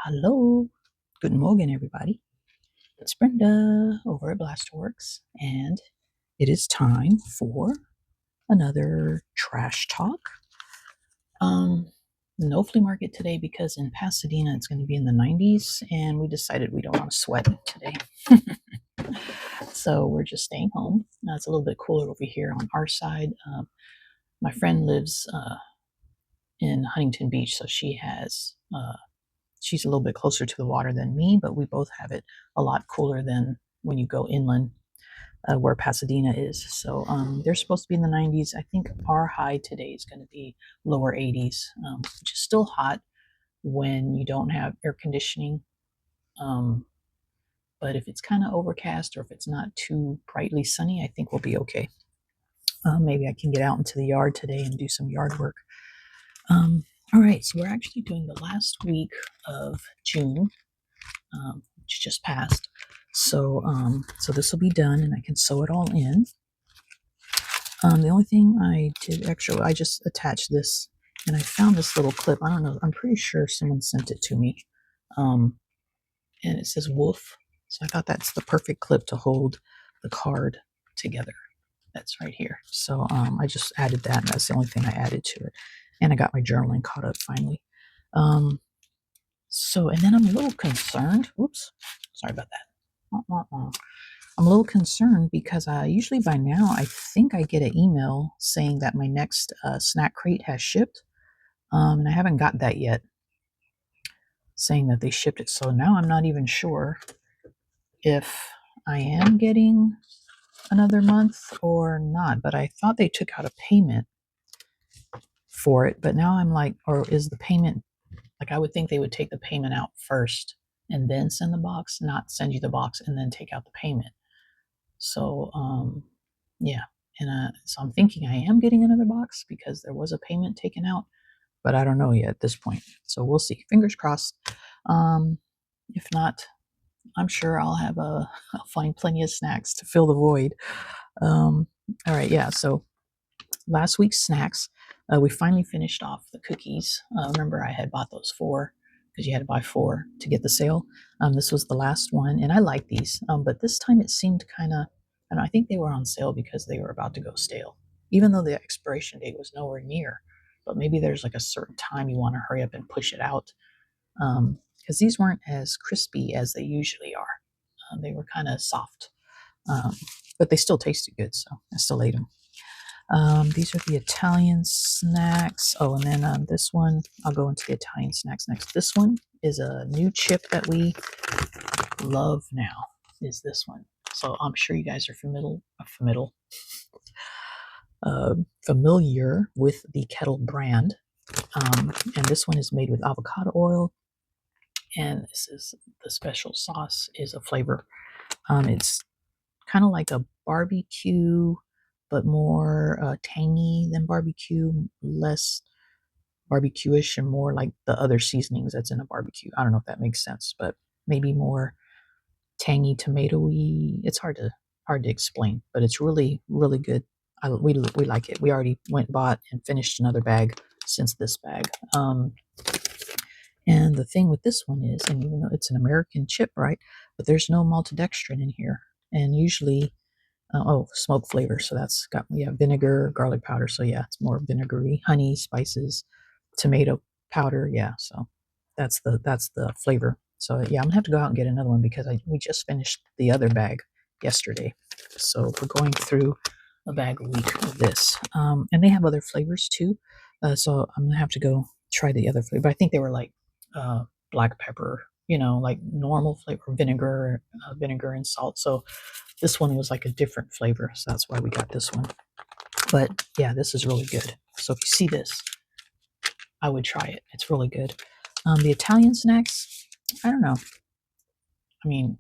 Hello, good morning, everybody. It's Brenda over at Blasterworks, and it is time for another trash talk. No flea market today because in Pasadena it's going to be in the 90s, and we decided we don't want to sweat today. So we're just staying home. Now it's a little bit cooler over here on our side. My friend lives in Huntington Beach, so she's a little bit closer to the water than me, but we both have it a lot cooler than when you go inland where Pasadena is. So they're supposed to be in the 90s. I think our high today is going to be lower 80s, which is still hot when you don't have air conditioning. But if it's kind of overcast or if it's not too brightly sunny, I think we'll be okay. Maybe I can get out into the yard today and do some yard work. All right, so we're actually doing the last week of June, which just passed. So this will be done, and I can sew it all in. The only thing I did extra, I just attached this, and I found this little clip. I don't know. I'm pretty sure someone sent it to me, and it says wolf. So I thought that's the perfect clip to hold the card together. That's right here. So I just added that, and that's the only thing I added to it. And I got my journaling caught up finally. And then I'm a little concerned. Oops, sorry about that. I'm a little concerned because usually by now I think I get an email saying that my next snack crate has shipped, and I haven't got that yet, saying that they shipped it. So now I'm not even sure if I am getting another month or not, but I thought they took out a payment for it, but now I'm like, or is the payment, like I would think they would take the payment out first and then send the box, not send you the box and then take out the payment. So yeah, and so I'm thinking I am getting another box because there was a payment taken out, but I don't know yet at this point. So we'll see. Fingers crossed. If not, I'm sure I'll find plenty of snacks to fill the void. All right, yeah. So last week's snacks, we finally finished off the cookies. Remember, I had bought those 4 because you had to buy 4 to get the sale. This was the last one, and I like these, but this time it seemed kind of, I think they were on sale because they were about to go stale, even though the expiration date was nowhere near. But maybe there's like a certain time you want to hurry up and push it out, because these weren't as crispy as they usually are. They were kind of soft, but they still tasted good, so I still ate them. These are the Italian snacks. Oh, and then this one, I'll go into the Italian snacks next. This one is a new chip that we love now, is this one. So I'm sure you guys are familiar with the Kettle brand. And this one is made with avocado oil. And this is the special sauce is a flavor. It's kind of like a barbecue, but more tangy than barbecue, less barbecue-ish and more like the other seasonings that's in a barbecue. I don't know if that makes sense, but maybe more tangy, tomatoey. It's hard to explain, but it's really, really good. We like it. We already bought and finished another bag since this bag. And the thing with this one is, and even though it's an American chip, right, but there's no maltodextrin in here. And usually, smoke flavor. So that's got, vinegar, garlic powder. So yeah, it's more vinegary, honey, spices, tomato powder. Yeah, so that's the flavor. So yeah, I'm gonna have to go out and get another one because we just finished the other bag yesterday. So we're going through a bag a week of this, and they have other flavors too. So I'm gonna have to go try the other flavor. But I think they were like black pepper, like normal flavor, vinegar and salt. So this one was like a different flavor, so that's why we got this one. But yeah, this is really good. So if you see this, I would try it. It's really good. The Italian snacks, I don't know. I mean,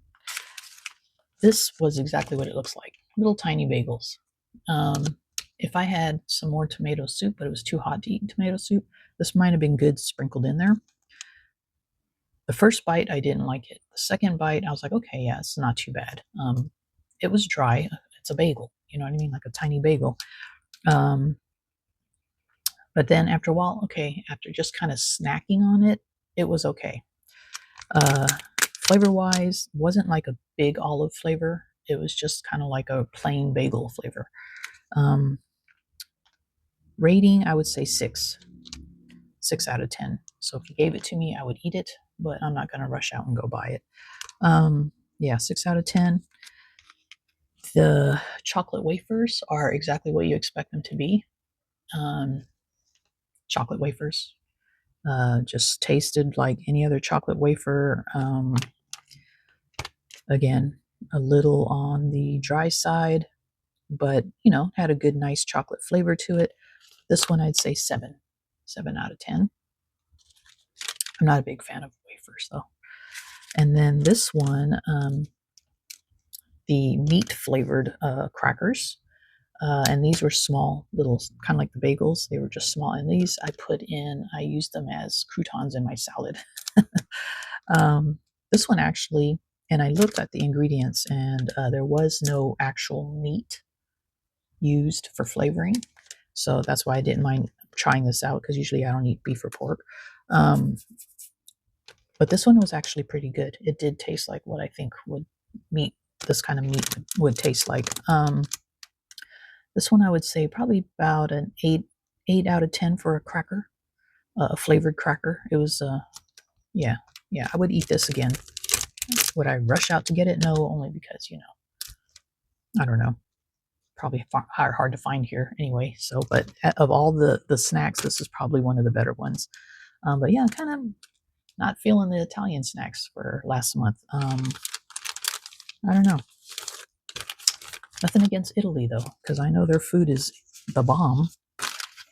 this was exactly what it looks like. Little tiny bagels. If I had some more tomato soup, but it was too hot to eat tomato soup, this might have been good sprinkled in there. The first bite, I didn't like it. The second bite, I was like, okay, yeah, it's not too bad. It was dry. It's a bagel, you know what I mean? Like a tiny bagel. But then after a while, okay, after just kind of snacking on it, it was okay. Flavor wise, wasn't like a big olive flavor. It was just kind of like a plain bagel flavor. Rating, I would say 6 out of 10. So if you gave it to me, I would eat it, but I'm not going to rush out and go buy it. Yeah, 6 out of 10. The chocolate wafers are exactly what you expect them to be. Chocolate wafers. Just tasted like any other chocolate wafer. Again, a little on the dry side, but had a good, nice chocolate flavor to it. This one I'd say 7 out of 10. I'm not a big fan of wafers though. And then this one, the meat flavored crackers. And these were small, little, kind of like the bagels. They were just small. And these I used them as croutons in my salad. This one actually, and I looked at the ingredients, and there was no actual meat used for flavoring. So that's why I didn't mind trying this out, because usually I don't eat beef or pork. But this one was actually pretty good. It did taste like what I think this kind of meat would taste like. This one I would say probably about an 8 out of 10 for a cracker, a flavored cracker. It was, yeah, I would eat this again. Would I rush out to get it? No, only because, I don't know, probably hard to find here anyway. So, but of all the snacks, this is probably one of the better ones. But yeah, kind of not feeling the Italian snacks for last month. I don't know. Nothing against Italy though, because I know their food is the bomb,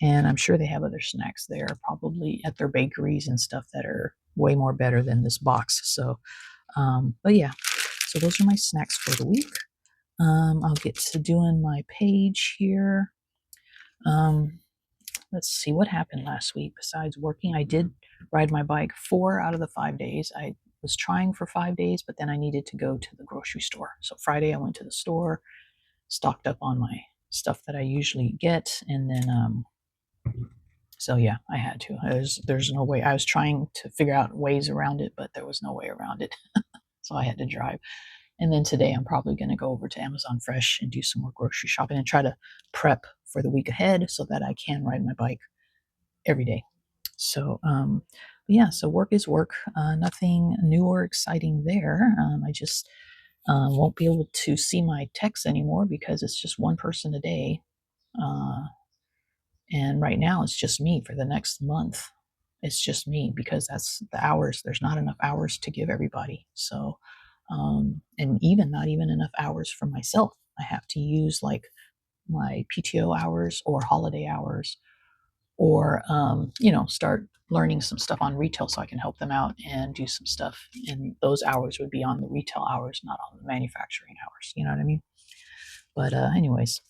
and I'm sure they have other snacks there, probably at their bakeries and stuff, that are way more better than this box. So, but yeah, so those are my snacks for the week. I'll get to doing my page here. Let's see what happened last week besides working. I did ride my bike 4 out of the 5 days. I was trying for 5 days, but then I needed to go to the grocery store. So Friday I went to the store, stocked up on my stuff that I usually get, and then so yeah, I had to. There's no way. I was trying to figure out ways around it, but there was no way around it. So I had to drive. And then today I'm probably going to go over to Amazon Fresh and do some more grocery shopping and try to prep for the week ahead so that I can ride my bike every day. So, yeah, so work is work. Nothing new or exciting there. I just won't be able to see my texts anymore because it's just one person a day. And right now it's just me for the next month. It's just me because that's the hours. There's not enough hours to give everybody. So, and even not even enough hours for myself. I have to use like my PTO hours or holiday hours, or start learning some stuff on retail so I can help them out and do some stuff. And those hours would be on the retail hours, not on the manufacturing hours. You know what I mean? But anyways,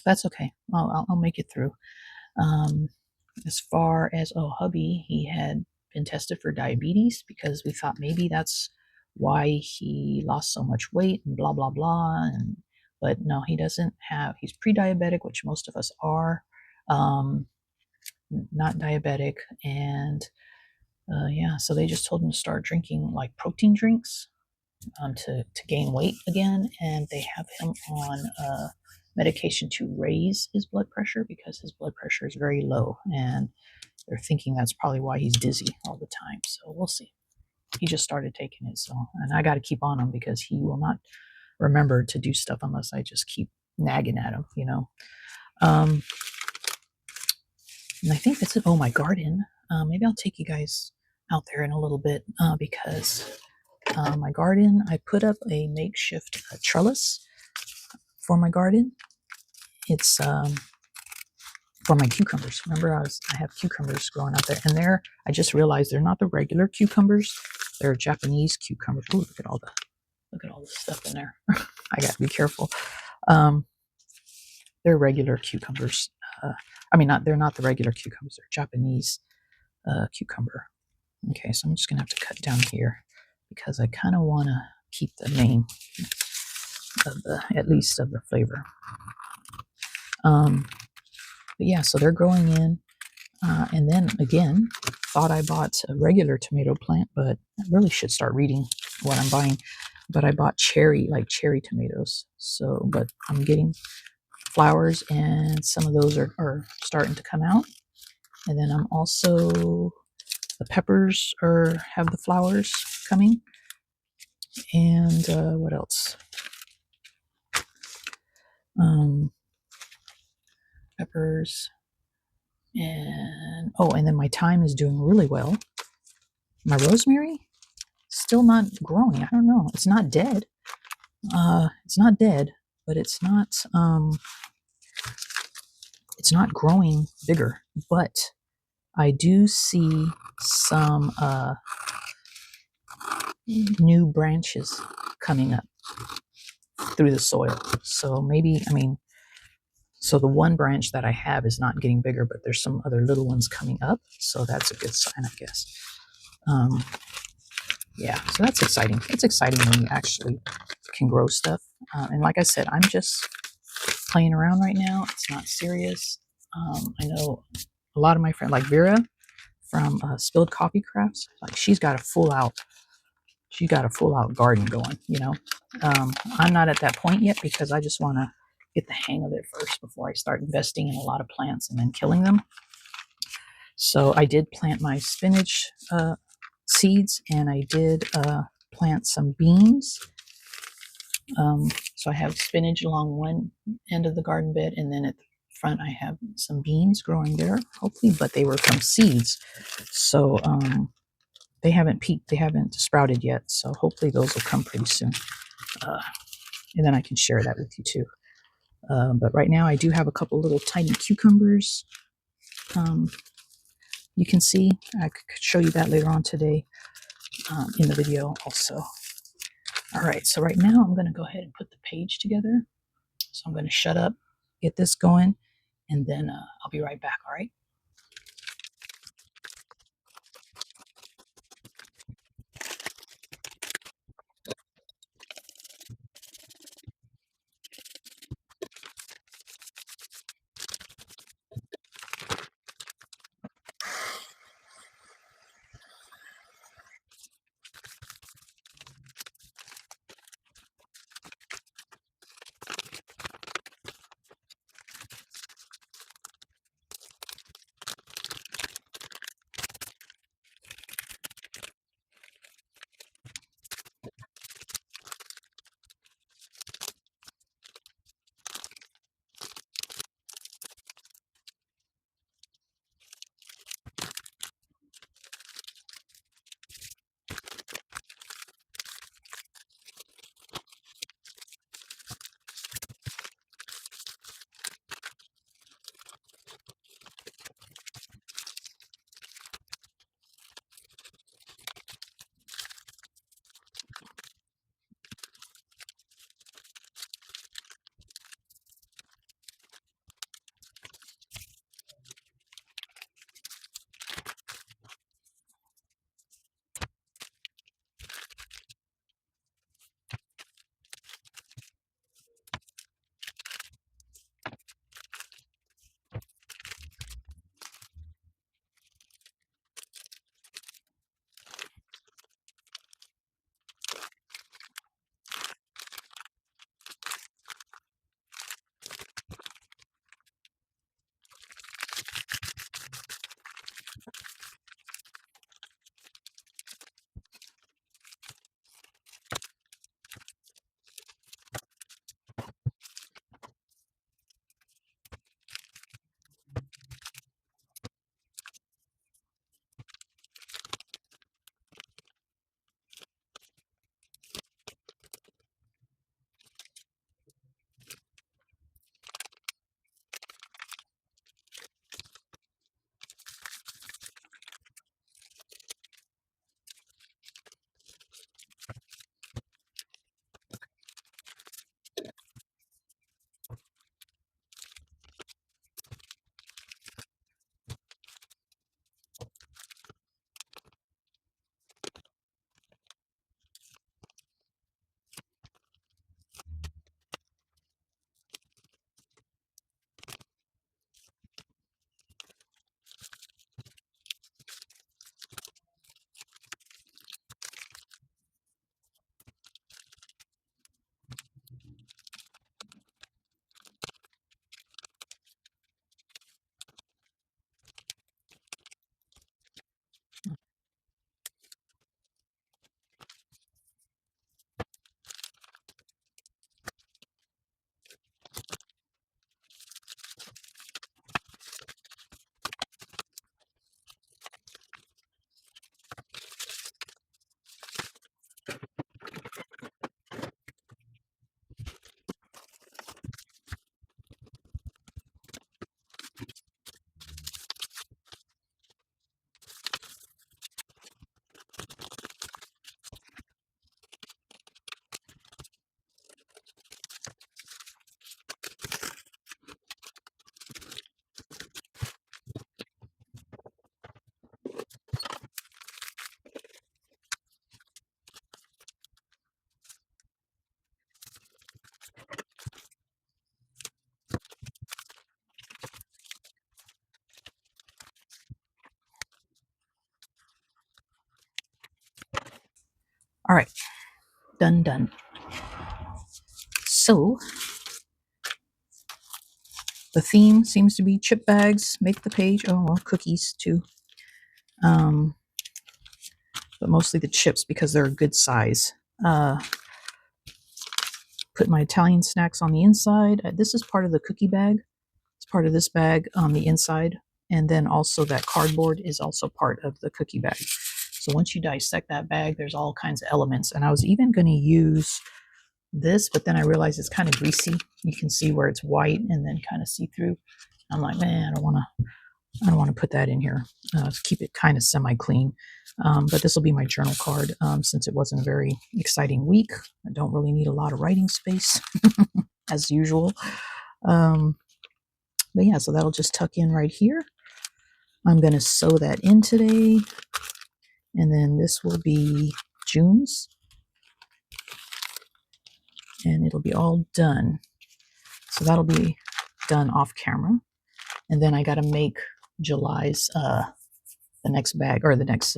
that's okay. I'll make it through. As far as hubby, he had been tested for diabetes because we thought maybe that's why he lost so much weight and blah blah blah. But no, he doesn't have. He's pre-diabetic, which most of us are. Not diabetic, and yeah, so they just told him to start drinking like protein drinks to gain weight again, and they have him on medication to raise his blood pressure because his blood pressure is very low, and they're thinking that's probably why he's dizzy all the time. So we'll see. He just started taking it, so, and I got to keep on him because he will not remember to do stuff unless I just keep nagging at him, and I think that's it. Oh, my garden. Maybe I'll take you guys out there in a little bit because my garden, I put up a makeshift trellis for my garden. It's for my cucumbers. Remember, I have cucumbers growing out there, and I just realized they're not the regular cucumbers. They're Japanese cucumbers. Ooh, look at all the stuff in there. I got to be careful. They're regular cucumbers. They're not the regular cucumbers. They're Japanese cucumber. Okay, so I'm just gonna have to cut down here because I kind of want to keep the name of at least of the flavor. But yeah, so they're growing in, and then again, thought I bought a regular tomato plant, but I really should start reading what I'm buying. But I bought cherry tomatoes. So, but I'm getting flowers, and some of those are starting to come out. And then I'm also, the peppers have the flowers coming. And what else? Peppers. And and then my thyme is doing really well. My rosemary still not growing. I don't know. It's not dead. It's not dead, but it's not growing bigger. But I do see some new branches coming up through the soil. So maybe, so the one branch that I have is not getting bigger, but there's some other little ones coming up. So that's a good sign, I guess. Yeah, so that's exciting. It's exciting when you actually can grow stuff. And like I said, I'm just playing around right now. It's not serious. I know a lot of my friends, like Vera from Spilled Coffee Crafts, like she's got a full out garden going. I'm not at that point yet because I just want to get the hang of it first before I start investing in a lot of plants and then killing them. So I did plant my spinach seeds, and I did plant some beans. So I have spinach along one end of the garden bed, and then at the front I have some beans growing there, hopefully, but they were from seeds. So they haven't peaked, they haven't sprouted yet. So hopefully those will come pretty soon. And then I can share that with you too. But right now I do have a couple little tiny cucumbers. You can see, I could show you that later on today in the video also. All right, so right now I'm going to go ahead and put the page together. So I'm going to shut up, get this going, and then I'll be right back, all right? All right, done. So the theme seems to be chip bags. Make the page. Oh, well, cookies too. But mostly the chips because they're a good size. Put my Italian snacks on the inside. This is part of the cookie bag. It's part of this bag on the inside. And then also that cardboard is also part of the cookie bag. So once you dissect that bag, there's all kinds of elements. And I was even going to use this, but then I realized it's kind of greasy. You can see where it's white and then kind of see through. I'm like, man, I don't want to put that in here. Keep it kind of semi-clean. But this will be my journal card since it wasn't a very exciting week. I don't really need a lot of writing space as usual. But yeah, so that'll just tuck in right here. I'm going to sew that in today. And then this will be June's. And it'll be all done. So that'll be done off camera. And then I got to make July's, the next bag or the next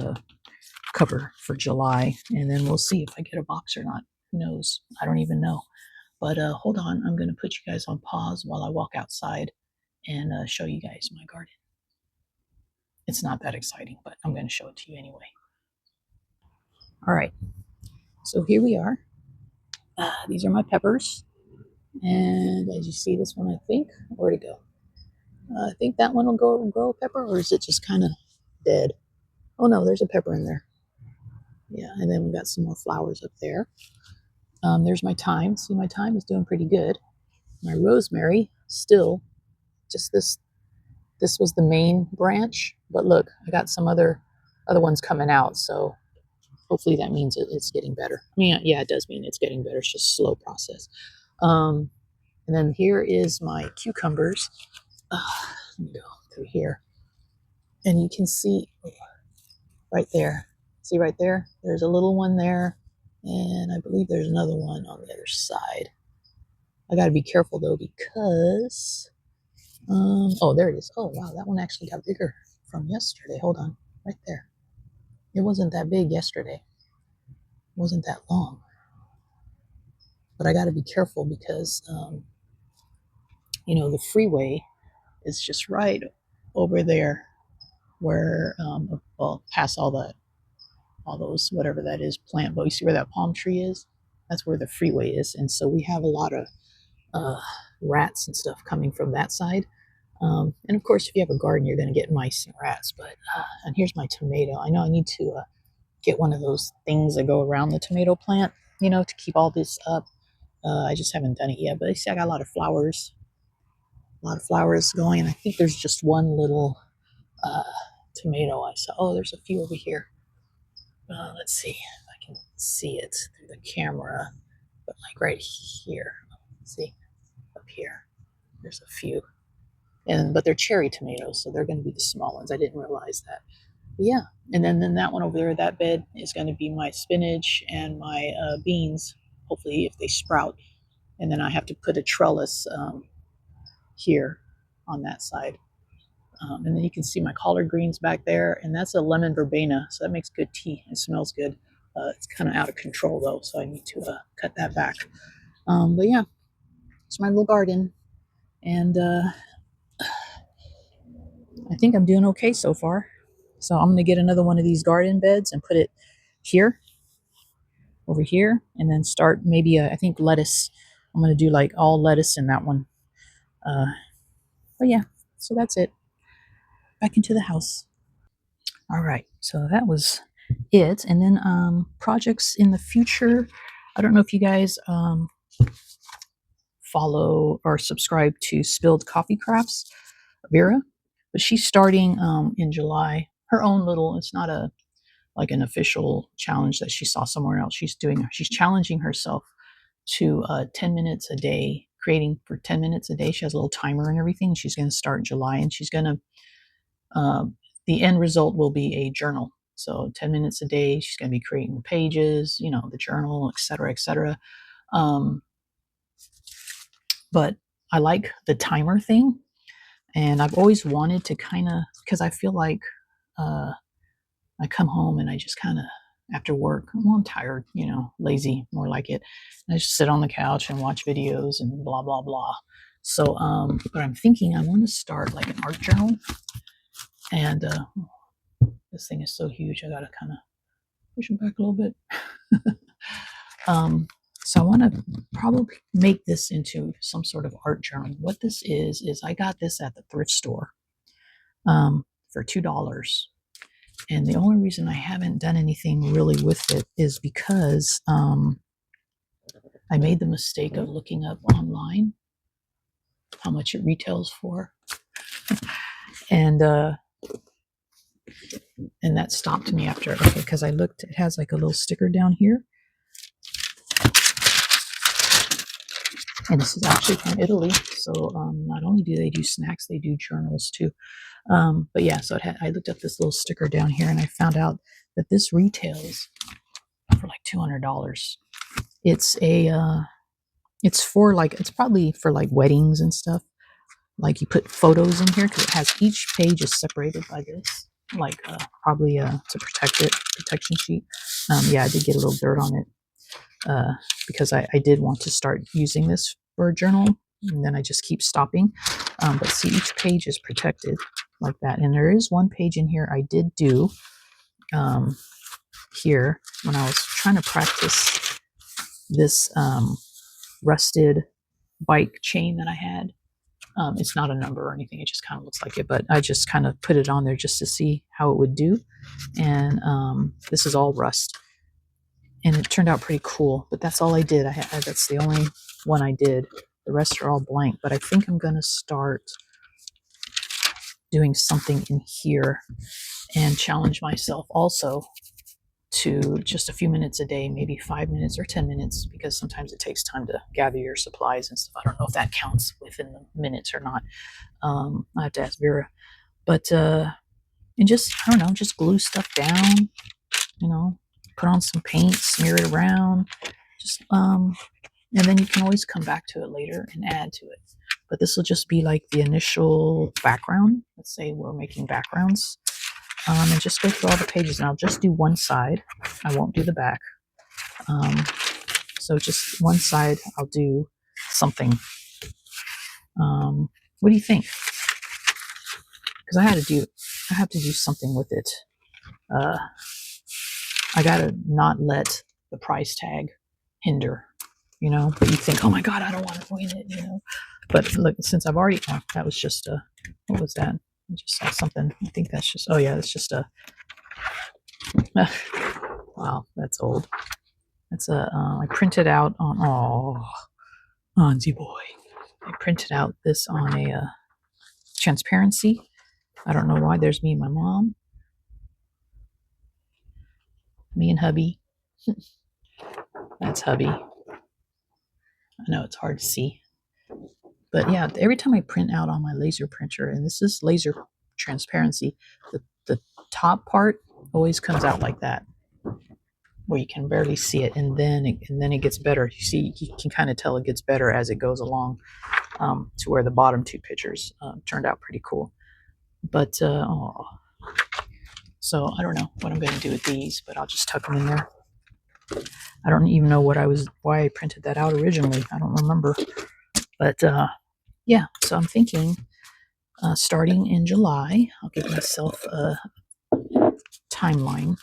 cover for July. And then we'll see if I get a box or not. Who knows? I don't even know. But hold on. I'm going to put you guys on pause while I walk outside and show you guys my garden. It's not that exciting, but I'm going to show it to you anyway. All right. So here we are. These are my peppers. And as you see, this one, I think, where'd it go? I think that one will grow a pepper, or is it just kind of dead? Oh no, there's a pepper in there. Yeah, and then we got some more flowers up there. There's my thyme. See, my thyme is doing pretty good. My rosemary, still, just this was the main branch, but look, I got some other ones coming out, so hopefully that means it's getting better. I mean, yeah, it does mean it's getting better. It's just a slow process. And then here is my cucumbers. Let me go through here. And you can see right there. See right there? There's a little one there. And I believe there's another one on the other side. I got to be careful though because, oh, there it is. Oh, wow, that one actually got bigger from yesterday. Hold on, right there. It wasn't that big yesterday. It wasn't that long. But I got to be careful because, the freeway is just right over there where, well, past all those, whatever that is, plant, but you see where that palm tree is? That's where the freeway is. And so we have a lot of rats and stuff coming from that side. And of course, if you have a garden, you're going to get mice and rats. But, and here's my tomato. I know I need to get one of those things that go around the tomato plant, to keep all this up. I just haven't done it yet. But you see, I got a lot of flowers going. And I think there's just one little tomato I saw. Oh, there's a few over here. Let's see if I can see it through the camera, but like right here, see up here, there's a few, but they're cherry tomatoes, so they're going to be the small ones. I didn't realize that. But yeah, and then that one over there, that bed is going to be my spinach and my beans. Hopefully, if they sprout, and then I have to put a trellis here on that side. And then you can see my collard greens back there, and that's a lemon verbena, so that makes good tea. It smells good. It's kind of out of control though, so I need to cut that back. But yeah, it's my little garden, and I think I'm doing okay so far. So I'm gonna get another one of these garden beds and put it here, over here, and then start maybe I think lettuce. I'm gonna do like all lettuce in that one. But yeah, so that's it. Back into the house. All right, so that was it. And then projects in the future. I don't know if you guys follow or subscribe to Spilled Coffee Crafts, Vera, but she's starting in July her own little. It's not like an official challenge that she saw somewhere else. She's challenging herself to 10 minutes a day, creating for 10 minutes a day. She has a little timer and everything. She's going to start in July, and she's going to the end result will be a journal. So 10 minutes a day, she's going to be creating the pages, the journal, et cetera, et cetera. But I like the timer thing. And I've always wanted to because I feel like I come home and I just kind of after work. Well, I'm tired, lazy, more like it. I just sit on the couch and watch videos and blah blah blah. So, but I'm thinking I want to start like an art journal, and this thing is so huge. I gotta kind of push it back a little bit. So I want to probably make this into some sort of art journal. What this is I got this at the thrift store for $2. And the only reason I haven't done anything really with it is because I made the mistake of looking up online how much it retails for. And that stopped me after, because I looked, it has like a little sticker down here. And this is actually from Italy. So not only do they do snacks, they do journals too. But yeah, so I looked up this little sticker down here, and I found out that this retails for like $200. It's it's probably for like weddings and stuff. Like you put photos in here because it has each page is separated by this, like probably to protect it, protection sheet. Yeah, I did get a little dirt on it because I did want to start using this for a journal, and then I just keep stopping. But see, each page is protected like that, and there is one page in here I did do here when I was trying to practice this rusted bike chain that I had. It's not a number or anything, it just kind of looks like it, but I just kind of put it on there just to see how it would do. And this is all rust, and it turned out pretty cool, but that's all I did. That's the only one I did. The rest are all blank, but I think I'm going to start doing something in here and challenge myself also to just a few minutes a day, maybe 5 minutes or 10 minutes, because sometimes it takes time to gather your supplies and stuff. I don't know if that counts within the minutes or not. I have to ask Vera. But and just, I don't know, just glue stuff down, put on some paint, smear it around, just and then you can always come back to it later and add to it. But this will just be like the initial background. Let's say we're making backgrounds. And just go through all the pages, and I'll just do one side. I won't do the back. So just one side, I'll do something. What do you think? Because I have to do something with it. I gotta not let the price tag hinder, But you think, oh my God, I don't want to ruin it, But look, since I've already, that was just what was that? I just saw something. I think that's just, it's just a, wow, that's old. That's I printed out on, Anzi boy. I printed out this on a transparency. I don't know why. There's me and my mom. Me and hubby. That's hubby. I know it's hard to see. But yeah, every time I print out on my laser printer, and this is laser transparency, the top part always comes out like that, where you can barely see it, and then it gets better. You see, you can kind of tell it gets better as it goes along, to where the bottom two pictures turned out pretty cool. But so I don't know what I'm going to do with these, but I'll just tuck them in there. I don't even know why I printed that out originally. I don't remember. But yeah, so I'm thinking starting in July, I'll give myself a timeline.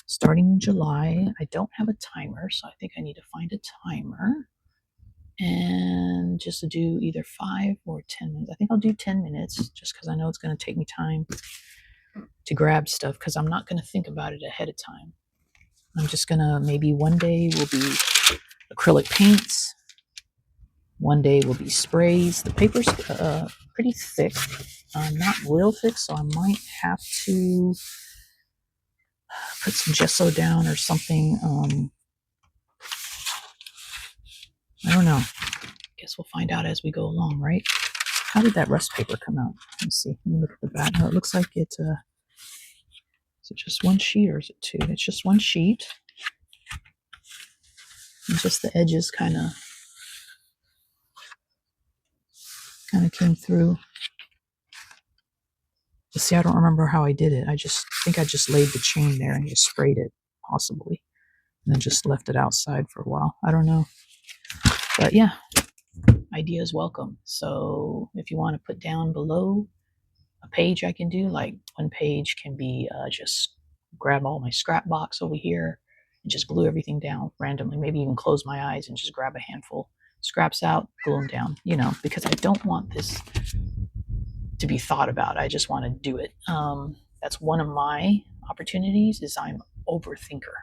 Starting in July, I don't have a timer, so I think I need to find a timer and just to do either 5 or 10 minutes. I think I'll do 10 minutes just because I know it's going to take me time to grab stuff, because I'm not going to think about it ahead of time. I'm just going to, maybe one day will be acrylic paints. One day will be sprays. The paper's pretty thick, not real thick, so I might have to put some gesso down or something. I don't know. Guess we'll find out as we go along, right? How did that rust paper come out? Let's see. Let me look at the back. No, it looks like it's is it just one sheet or is it two? It's just one sheet. And just the edges kind of came through. But see, I don't remember how I did it. I just think I just laid the chain there and just sprayed it. possibly, and then just left it outside for a while. I don't know. But yeah, ideas welcome. So if you want to put down below a page I can do, like one page can be just grab all my scrap box over here and just glue everything down randomly, maybe even close my eyes and just grab a handful, scraps out, glue them down, because I don't want this to be thought about. I just want to do it. That's one of my opportunities is I'm an overthinker.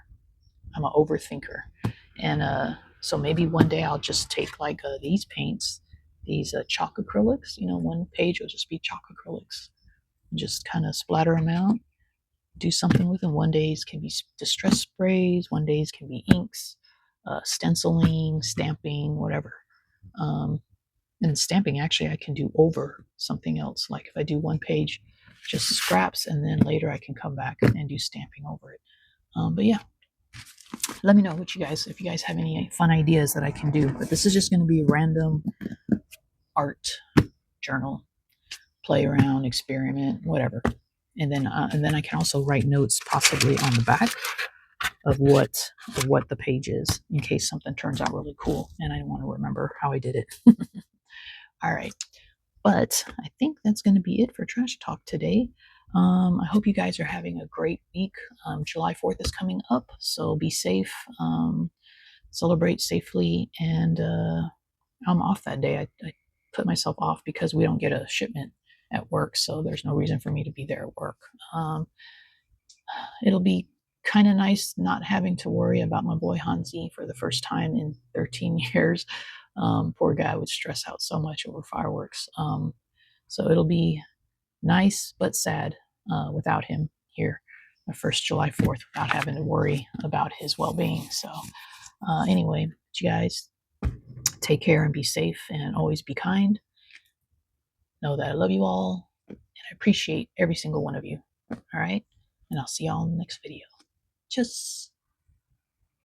And so maybe one day I'll just take like these paints, these chalk acrylics, one page will just be chalk acrylics, and just kind of splatter them out, do something with them. One days can be distress sprays, one days can be inks, stenciling, stamping, whatever. And stamping, actually, I can do over something else. Like if I do one page, just scraps, and then later I can come back and do stamping over it. But yeah, let me know if you guys have any fun ideas that I can do. But this is just going to be a random art journal, play around, experiment, whatever. And then I can also write notes possibly on the back of what the page is in case something turns out really cool and I want to remember how I did it. All right. But I think that's going to be it for Trash Talk today. I hope you guys are having a great week. July 4th is coming up, so be safe, celebrate safely, and I'm off that day. I put myself off because we don't get a shipment at work, so there's no reason for me to be there at work. It'll be kind of nice not having to worry about my boy Hansi for the first time in 13 years. Poor guy would stress out so much over fireworks. So it'll be nice but sad without him here, the first July 4th, without having to worry about his well-being. So anyway, you guys take care and be safe and always be kind. Know that I love you all and I appreciate every single one of you. All right. And I'll see y'all in the next video. Tschüss.